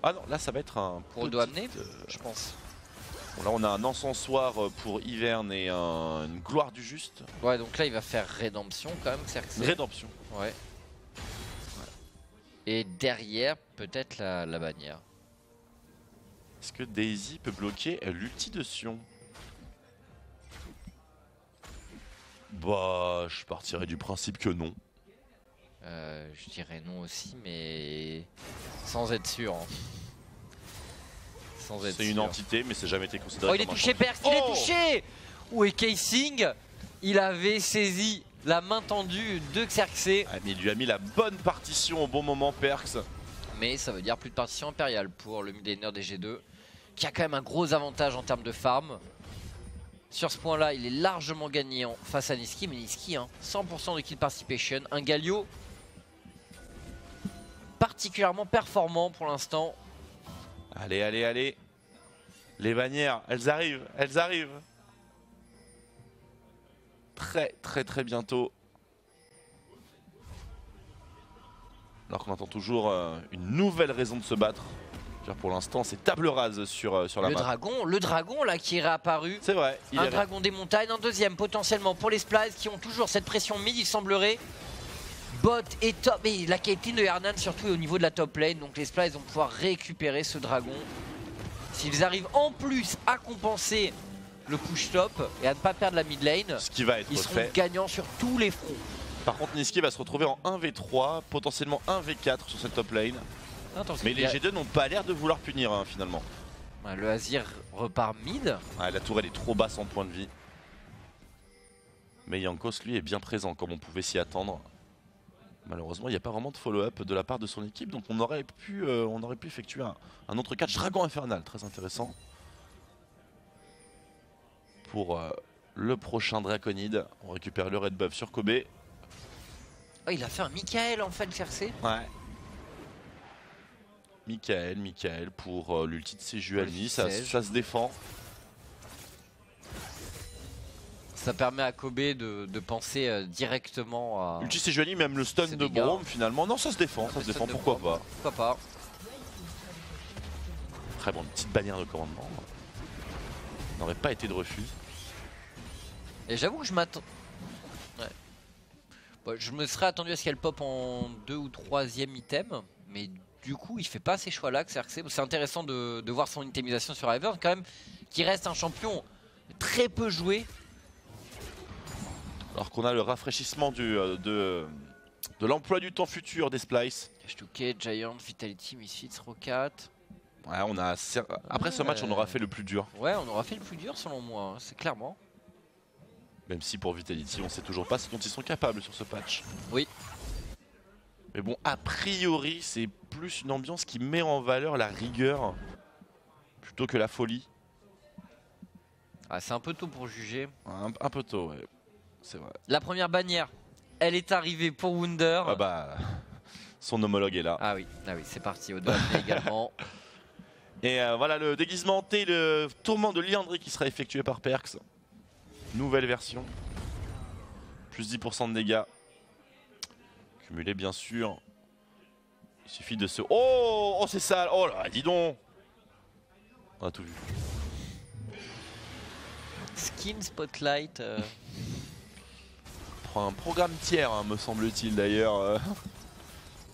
Ah non, là ça va être un pour Doamné, je pense. Bon, là on a un encensoir pour Ivern et une gloire du juste. Ouais, donc là il va faire rédemption quand même, Une rédemption. Ouais. Et derrière, peut-être la bannière. Est-ce que Daisy peut bloquer l'ulti de Sion? Bah, je partirais du principe que non. Je dirais non aussi, mais sans être sûr. Hein. C'est une entité, mais c'est jamais été considéré. Oh, il est touché, Perks, il est touché! Où est Casing? Il avait saisi la main tendue de Xerxes. Ah, mais il lui a mis la bonne partition au bon moment, Perks. Mais ça veut dire plus de partition impériale pour le midlaner des G2, qui a quand même un gros avantage en termes de farm. Sur ce point-là, il est largement gagnant face à Nisqy, mais Nisqy, hein, 100% de kill participation. Un Galio particulièrement performant pour l'instant. Allez. Les bannières, elles arrivent. Très bientôt. Alors qu'on attend toujours une nouvelle raison de se battre. Pour l'instant, c'est table rase sur la map. Le dragon là qui est réapparu. C'est vrai. Un dragon des montagnes, un deuxième potentiellement pour les Splice qui ont toujours cette pression mid, il semblerait. Bot et top. Et la Caitlyn de Hernan surtout au niveau de la top lane. Donc les Splice vont pouvoir récupérer ce dragon. S'ils arrivent en plus à compenser le push top et à ne pas perdre la mid lane, ce qui va être ils seront fait. gagnants sur tous les fronts. Par contre, Nisqy va se retrouver en 1v3, potentiellement 1v4 sur cette top lane. Mais les G2 n'ont pas l'air de vouloir punir hein, finalement. Le Azir repart mid. La tourelle est trop basse en point de vie. Mais Jankos lui est bien présent comme on pouvait s'y attendre. Malheureusement il n'y a pas vraiment de follow-up de la part de son équipe. Donc on aurait pu effectuer un autre catch Dragon Infernal. Très intéressant. Pour le prochain Draconide. On récupère le red buff sur Kobe. Oh, il a fait un Michael en fait, Xerxes. Ouais. Michael pour l'ulti de Sejuani, ça se défend. Ça permet à Kobe de penser directement à... Ulti Sejuani, même le stun de Braum finalement. Non, ça se défend, pourquoi pas. Pourquoi pas. Très bon, une petite bannière de commandement. N'aurait pas été de refus. Et j'avoue que je m'attends... Ouais. Bon, je me serais attendu à ce qu'elle pop en 2 ou 3e item, mais... Du coup, il fait pas ces choix-là, Xerxes. C'est intéressant de voir son itemisation sur Ivern, quand même, qui reste un champion très peu joué. Alors qu'on a le rafraîchissement de l'emploi du temps futur des Splice. H2K, Giant, Vitality, Misfits, Rocat. Ouais, on a... Après ce match, on aura fait le plus dur. Ouais, on aura fait le plus dur selon moi, hein, c'est clairement. Même si pour Vitality, on sait toujours pas ce dont ils sont capables sur ce patch. Oui. Mais bon, a priori, c'est plus une ambiance qui met en valeur la rigueur plutôt que la folie. Ah, c'est un peu tôt pour juger. Un peu tôt, ouais. C'est vrai. La première bannière, elle est arrivée pour Wunder. Ah bah, son homologue est là. Ah oui, c'est parti au doigt également. Et voilà le déguisement T, le tourment de Liandry qui sera effectué par Perks. Nouvelle version. Plus 10% de dégâts. Cumulé bien sûr. Il suffit de se... Oh, c'est sale. Oh là, dis donc. On a tout vu. Skin Spotlight. Prend un programme tiers, hein, me semble-t-il d'ailleurs.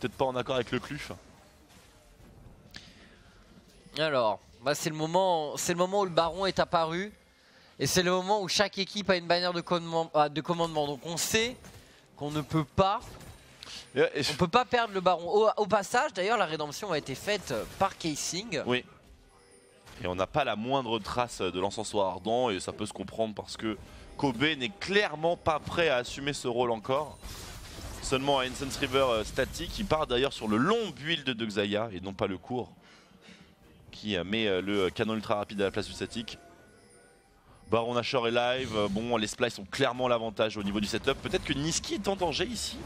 Peut-être pas en accord avec le CLUF. Alors, bah c'est le moment où le Baron est apparu. Et c'est le moment où chaque équipe a une bannière de commandement. Donc on sait qu'on ne peut pas... On peut pas perdre le Baron. Au passage, d'ailleurs, la rédemption a été faite par Casing. Oui. Et on n'a pas la moindre trace de l'encensoir ardent et ça peut se comprendre parce que Kobe n'est clairement pas prêt à assumer ce rôle encore. seulement à Incense River statique. Il part d'ailleurs sur le long build de Xayah et non pas le court. Qui met le canon ultra rapide à la place du statique. Baron Nashor est live. Bon, les Splice ont clairement l'avantage au niveau du setup. Peut-être que Niski est en danger ici.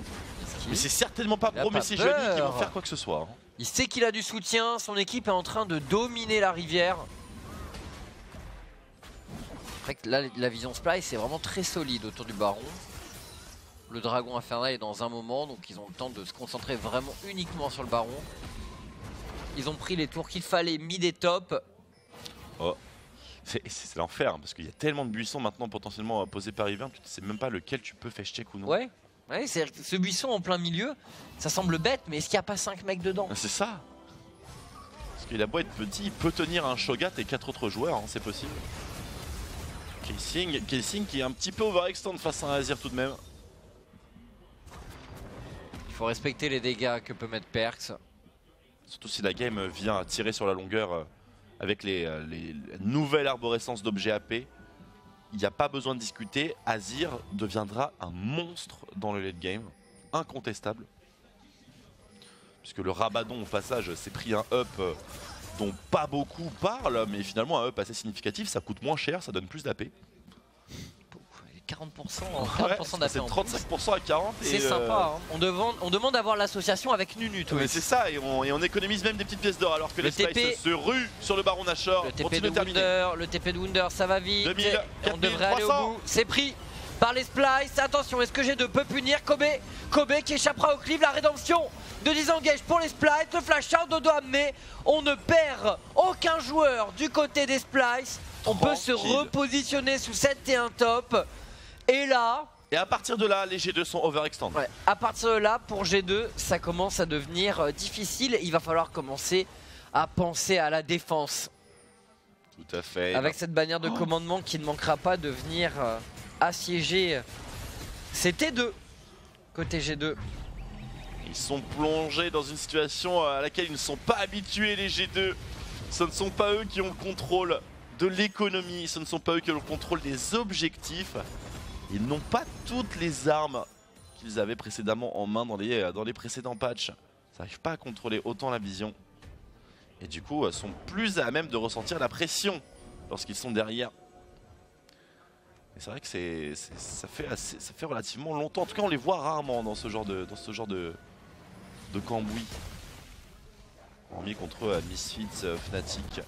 Mais c'est certainement pas Promise et Johnny qui vont faire quoi que ce soit. Il sait qu'il a du soutien. Son équipe est en train de dominer la rivière. Après que là, la vision Splice est vraiment très solide autour du Baron. Le dragon infernal est dans un moment, donc ils ont le temps de se concentrer vraiment uniquement sur le Baron. Ils ont pris les tours qu'il fallait, mis des tops. Oh, c'est l'enfer, hein, parce qu'il y a tellement de buissons maintenant potentiellement posés par Ivern, tu ne sais même pas lequel tu peux fetch check ou non. Ouais, ce buisson en plein milieu, ça semble bête, mais est-ce qu'il n'y a pas 5 mecs dedans? C'est ça. Parce qu'il a beau être petit, il peut tenir un Shogat et 4 autres joueurs, hein, c'est possible. Kelsing qui est un petit peu overextend face à un Azir tout de même. Il faut respecter les dégâts que peut mettre Perkz. Surtout si la game vient tirer sur la longueur avec les nouvelles arborescences d'objets AP. Il n'y a pas besoin de discuter, Azir deviendra un monstre dans le late game, incontestable. Puisque le Rabadon au passage s'est pris un up dont pas beaucoup parlent, mais finalement un up assez significatif, ça coûte moins cher, ça donne plus d'AP. 40% d'AP. C'est 35% à 40. C'est sympa, hein. On demande d'avoir l'association avec Nunu. Mais c'est ça, et on économise même des petites pièces d'or alors que les Splice se ruent sur le Baron Nashor. Le TP de Wunder, ça va vite. 2000, et on devrait aller au bout. C'est pris par les Splice. Attention, est-ce que G2 peut punir Kobe qui échappera au cleave, la rédemption de disengage pour les Splice. Le flash out de doigt amené. On ne perd aucun joueur du côté des Splice. On peut se repositionner sous 7 et 1 top. Et là... Et à partir de là, les G2 sont overextend. Ouais, à partir de là, pour G2, ça commence à devenir difficile. Il va falloir commencer à penser à la défense. Tout à fait. Avec cette bannière de commandement qui ne manquera pas de venir assiéger ces T2 côté G2. Ils sont plongés dans une situation à laquelle ils ne sont pas habitués, les G2. Ce ne sont pas eux qui ont le contrôle de l'économie, ce ne sont pas eux qui ont le contrôle des objectifs. Ils n'ont pas toutes les armes qu'ils avaient précédemment en main dans les précédents patchs. Ils n'arrivent pas à contrôler autant la vision. Et du coup, sont plus à même de ressentir la pression lorsqu'ils sont derrière. Et c'est vrai que ça fait relativement longtemps. En tout cas, on les voit rarement dans ce genre de cambouis. Hormis contre Misfits, Fnatic,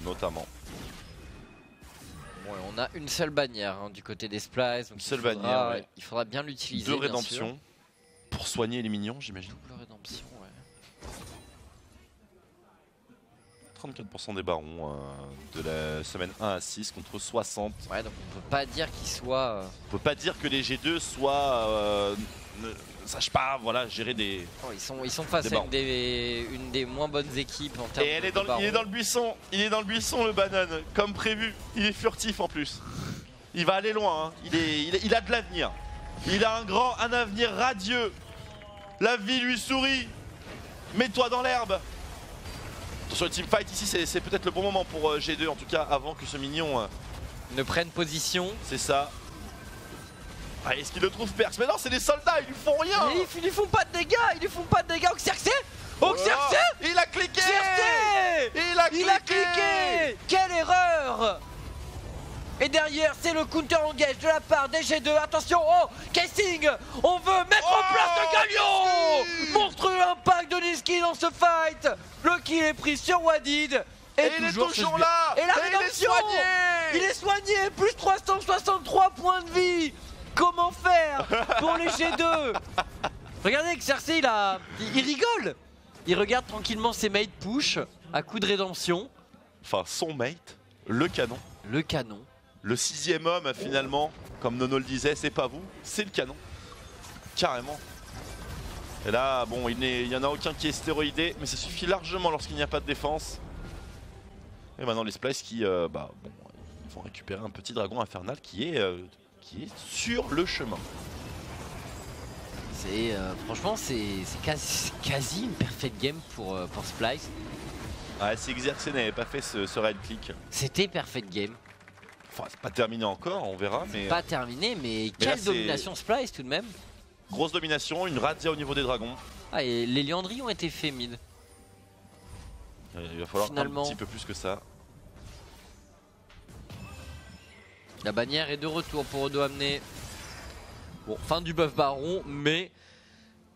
notamment. Bon, on a une seule bannière hein, du côté des Splice. Donc il faudra bien l'utiliser. 2 rédemptions pour soigner les minions, j'imagine. Double rédemption, ouais. 34% des barons de la semaine 1 à 6 contre 60. Ouais, donc on peut pas dire qu'ils soient... On peut pas dire que les G2 soient... ne sachent pas voilà, gérer des... Oh, ils sont face à une des moins bonnes équipes en termes de il est dans le buisson. Il est dans le buisson, le Banane, comme prévu. Il est furtif en plus. Il va aller loin, hein. Il a de l'avenir. Il a un avenir radieux. La vie lui sourit. Mets-toi dans l'herbe. Attention, le teamfight ici, c'est peut-être le bon moment pour G2, en tout cas avant que ce mignon ne prenne position. C'est ça. Ah, est-ce qu'il le trouve Perkz? Mais non, c'est des soldats, ils lui font rien. Ils lui font pas de dégâts, Xerxes. Il a cliqué. Il a cliqué. Quelle erreur. Et derrière, c'est le counter engage de la part des G2. Attention, Casing. On veut mettre en place le Galion. Monstrueux impact de Niski dans ce fight. Le kill est pris sur Wadid. Et il est toujours là. Et la rédemption. Il est soigné. Plus 363 points de vie. Comment faire pour les G2? Regardez Xerxes, il rigole. Il regarde tranquillement ses mates push à coup de rédemption. Enfin, son mate, le canon. Le canon. Le 6ème homme, finalement, comme Nono le disait, c'est pas vous, c'est le canon. Carrément. Et là, bon, il n'y en a aucun qui est stéroïdé, mais ça suffit largement lorsqu'il n'y a pas de défense. Et maintenant, les Splice qui, ils vont récupérer un petit dragon infernal qui est sur le chemin. Franchement, c'est quasi une perfect game pour Splice. Ouais, si Xerxes n'avait pas fait ce right click. C'était perfect game. Enfin, c'est pas terminé encore, on verra. Pas terminé, mais quelle domination Splice tout de même. Grosse domination, une razzia au niveau des dragons. Ah, et les liandries ont été faits mid. Il va falloir Finalement, un petit peu plus que ça. La bannière est de retour pour Odo amener. Bon, fin du buff baron, mais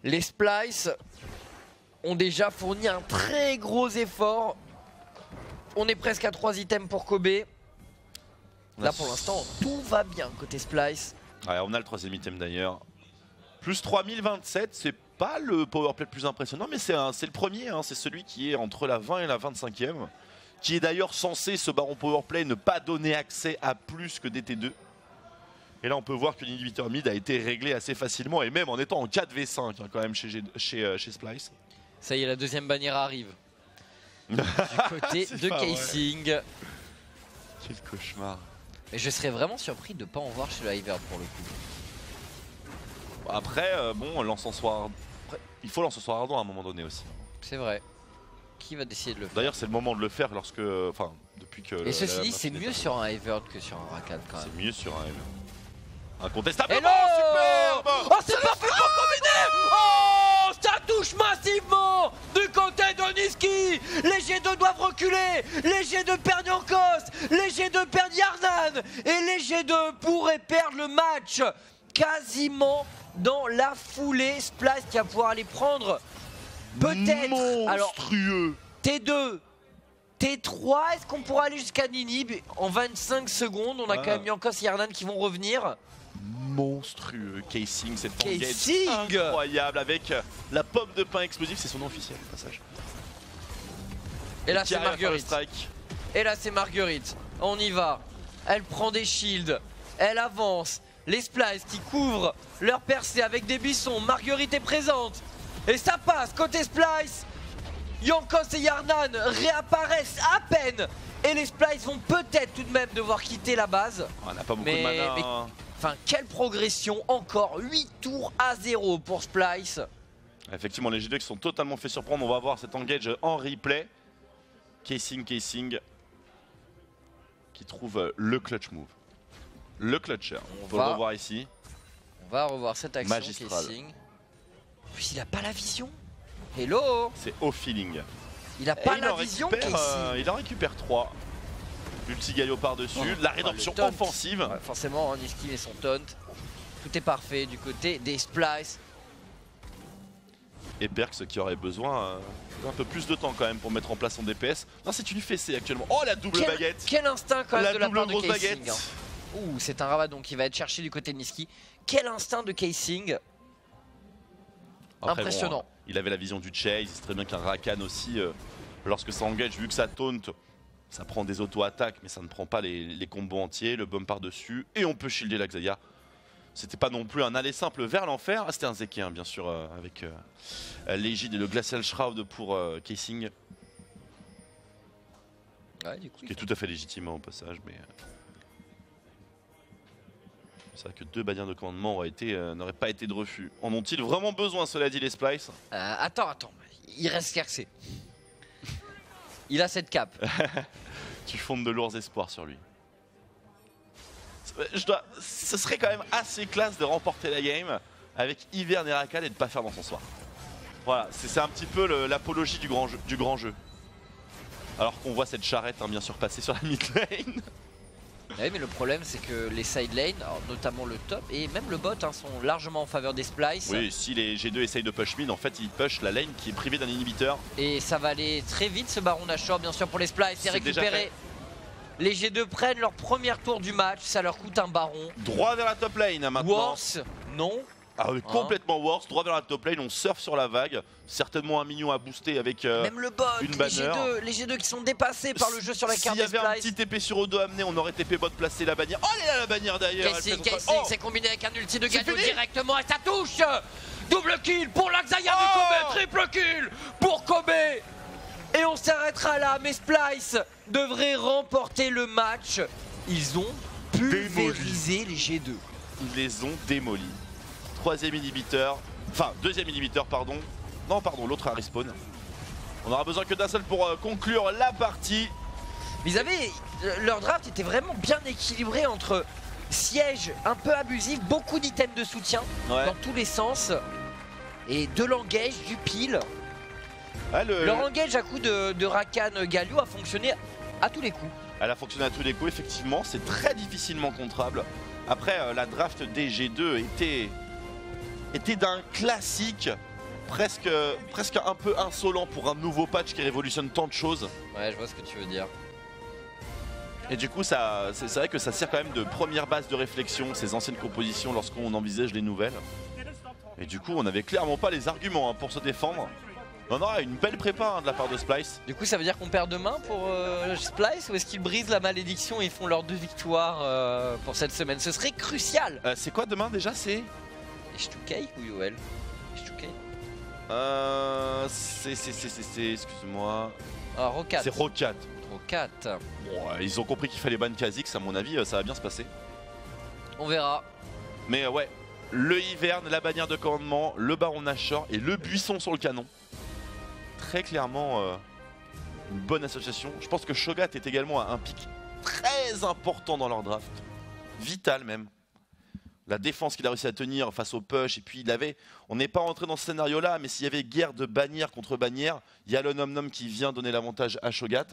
les Splice ont déjà fourni un très gros effort. On est presque à 3 items pour Kobe. Là pour l'instant, tout va bien côté Splice. Ouais, on a le 3ème item d'ailleurs. Plus 3027, c'est pas le powerplay le plus impressionnant, mais c'est le premier, hein, c'est celui qui est entre la 20 et la 25e. Qui est d'ailleurs censé, ce baron powerplay, ne pas donner accès à plus que des T2. Et là on peut voir que l'inhibiteur mid a été réglé assez facilement, et même en étant en 4v5 hein, quand même chez Splice. Ça y est, la deuxième bannière arrive. Du côté de Casing. Quel cauchemar. Et je serais vraiment surpris de ne pas en voir chez le Ivern pour le coup. Après, bon, l'encensoir. Il faut l'encensoir ardent à un moment donné aussi. C'est vrai. Qui va décider de le faire? D'ailleurs, c'est le moment de le faire lorsque. Enfin, depuis que. Et ceci dit, c'est mieux sur un Ivern que sur un Rakan quand même. C'est mieux sur un Ivern. Incontestablement, Hello superbe. Oh, c'est parfait pour combiner. Oh, ça touche massivement du côté de Niski. Les G2 doivent reculer. Les G2 perdent Yankos. Les G2 perdent Yarnan. Et les G2 pourraient perdre le match quasiment dans la foulée. Splice qui va pouvoir aller prendre peut-être. Alors, T2. T3, est-ce qu'on pourra aller jusqu'à Ninib en 25 secondes? On a quand même Yankos et Yarnan qui vont revenir. Monstrueux. Casing, cette Casing incroyable avec la pomme de pain explosive, c'est son nom officiel au passage. Et là c'est Marguerite. Et là c'est Marguerite. On y va. Elle prend des shields. Elle avance. Les Splice qui couvrent leur percée avec des buissons. Marguerite est présente. Et ça passe côté Splice. Yankos et Yarnan réapparaissent à peine. Et les Splice vont peut-être tout de même devoir quitter la base. On n'a pas beaucoup de mana. Enfin, quelle progression, encore 8 tours à 0 pour Splice. Effectivement, les G2 qui sont totalement fait surprendre. On va voir cet engage en replay. Casing qui trouve le clutch move. Le clutcher. On peut le revoir ici. On va revoir cette action. Magistral. Casing. En plus, il a pas la vision. Hello. C'est au feeling. Il a pas la vision, il en récupère 3. Ulti Galio par-dessus, la rédemption offensive. Ouais, forcément, Niski et son taunt. Tout est parfait du côté des Splice. Et Perks qui aurait besoin un peu plus de temps quand même pour mettre en place son DPS. Non, c'est une fessée actuellement. Oh, la double baguette. Quel instinct quand même de la part de Casing. Baguette. Ouh, c'est un Rabadon qui va être cherché du côté de Niski. Quel instinct de Casing. Après, impressionnant. Bon, il avait la vision du chase, il sait très bien qu'un Rakan aussi, lorsque ça engage, vu que ça taunt, ça prend des auto-attaques, mais ça ne prend pas les combos entiers, le bump par-dessus, et on peut shielder la Xayah. C'était pas non plus un aller simple vers l'enfer, c'était un Zeki, hein, bien sûr, avec l'égide et le Glacial Shroud pour Casing. Ouais, du coup, ce qui est tout à fait légitime au passage, mais... c'est vrai que 2 bannières de commandement n'auraient pas été de refus. En ont-ils vraiment besoin, cela dit, les Splice? Attends, il reste Kersey. Il a cette cape. Tu fondes de lourds espoirs sur lui. Ce serait quand même assez classe de remporter la game avec Ivern et Rakan et de ne pas faire d'encensoir. Voilà, c'est un petit peu l'apologie du grand jeu. Alors qu'on voit cette charrette bien sûr passer sur la mid lane. Oui, mais le problème c'est que les side lanes, notamment le top et même le bot sont largement en faveur des Splice. Oui, si les G2 essayent de push mid, en fait ils push la lane qui est privée d'un inhibiteur. Et ça va aller très vite ce baron Nashor bien sûr pour les Splice, c'est récupéré. Les G2 prennent leur premier tour du match, ça leur coûte un baron. Droit vers la top lane maintenant. Worse, non. Ah oui, complètement worse, droit vers la top lane, on surfe sur la vague. Certainement un minion à booster avec même le bot, une banner. Les G2 qui sont dépassés par le jeu sur la carte des Splice. S'il y avait un petit TP sur Odo amené, on aurait TP bot placé la bannière. Oh, elle est là la bannière d'ailleurs. Casing, c'est combiné avec un ulti de Galio directement et ça touche. Double kill pour la Xayah de Kobe, triple kill pour Kobe. Et on s'arrêtera là, mais Splice devrait remporter le match. Ils ont pulvérisé les G2. Ils les ont démolis. Troisième inhibiteur, enfin deuxième inhibiteur pardon. Non pardon, l'autre a respawn. On aura besoin que d'un seul pour conclure la partie. Leur draft était vraiment bien équilibré entre Siège un peu abusif, beaucoup d'items de soutien dans tous les sens. Et de l'engage, du pile. Leur engage à coup de Rakan Galio a fonctionné à tous les coups. Elle a fonctionné à tous les coups, effectivement. C'est très difficilement contrable. Après, la draft des G2 était d'un classique presque un peu insolent pour un nouveau patch qui révolutionne tant de choses. Ouais, je vois ce que tu veux dire. Et du coup, c'est vrai que ça sert quand même de première base de réflexion, ces anciennes compositions, lorsqu'on envisage les nouvelles. Et du coup, on n'avait clairement pas les arguments pour se défendre. On aura une belle prépa de la part de Splyce. Du coup, ça veut dire qu'on perd demain pour Splyce, ou est-ce qu'ils brisent la malédiction et font leurs 2 victoires pour cette semaine? Ce serait crucial. C'est quoi demain déjà? C'est H2K ou UOL? H2K. excuse-moi. Ah, Rocat. C'est Rocat. Rocat. Bon, ils ont compris qu'il fallait ban Kha'Zix, à mon avis, ça va bien se passer. On verra. Mais ouais, le Hiverne, la bannière de commandement, le Baron Nashor et le buisson sur le canon. Très clairement une bonne association. Je pense que Shogat est également un pic très important dans leur draft. Vital même. La défense qu'il a réussi à tenir face au push. Et puis on n'est pas rentré dans ce scénario là, mais s'il y avait guerre de bannière contre bannière, il y a le Nom Nom qui vient donner l'avantage à Shogat.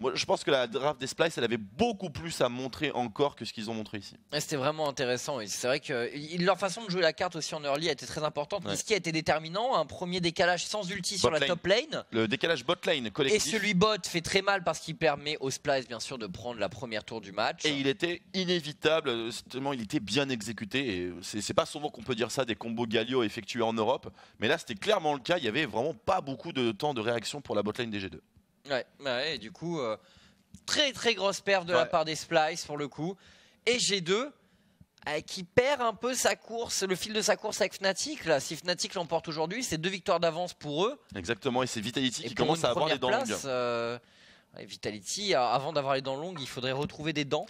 Moi, je pense que la draft des Splyce, elle avait beaucoup plus à montrer encore que ce qu'ils ont montré ici. C'était vraiment intéressant. C'est vrai que leur façon de jouer la carte aussi en early a été très importante. Ouais. Ce qui a été déterminant, un premier décalage sans ulti sur la top lane. Le décalage bot lane collectif. Et celui bot fait très mal parce qu'il permet aux Splyce bien sûr de prendre la première tour du match. Et il était inévitable, tellement il était bien exécuté. Et c'est pas souvent qu'on peut dire ça des combos Galio effectués en Europe. Mais là c'était clairement le cas, il y avait vraiment pas beaucoup de temps de réaction pour la bot lane des G2. Ouais, et du coup, très grosse perf de la part des Splyce pour le coup. Et G2 qui perd un peu sa course, le fil de sa course avec Fnatic. Là, si Fnatic l'emporte aujourd'hui, c'est 2 victoires d'avance pour eux. Exactement, et c'est Vitality qui commence à avoir les dents longues. Vitality, avant d'avoir les dents longues, il faudrait retrouver des dents.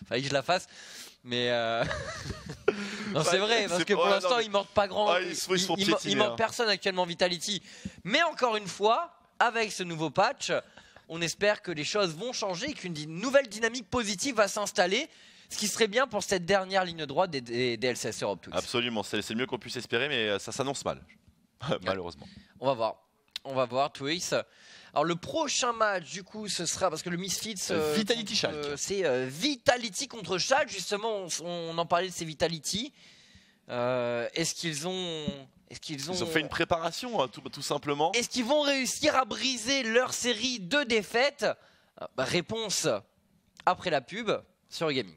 Fallait que je la fasse. Mais non, c'est vrai, parce que pour l'instant ils mordent pas grand, ils mordent personne actuellement Vitality. Mais encore une fois, avec ce nouveau patch, on espère que les choses vont changer et qu'une nouvelle dynamique positive va s'installer. Ce qui serait bien pour cette dernière ligne droite des LCS Europe Twix. Absolument, c'est le mieux qu'on puisse espérer, mais ça s'annonce mal, malheureusement. On va voir Twix. Alors le prochain match du coup ce sera, parce que le Misfits Vitality Schalke, c'est Vitality contre Schalke, justement on en parlait de ces Vitality. Est-ce qu'ils ont fait une préparation tout simplement? Est-ce qu'ils vont réussir à briser leur série de défaites? Réponse après la pub sur Gaming.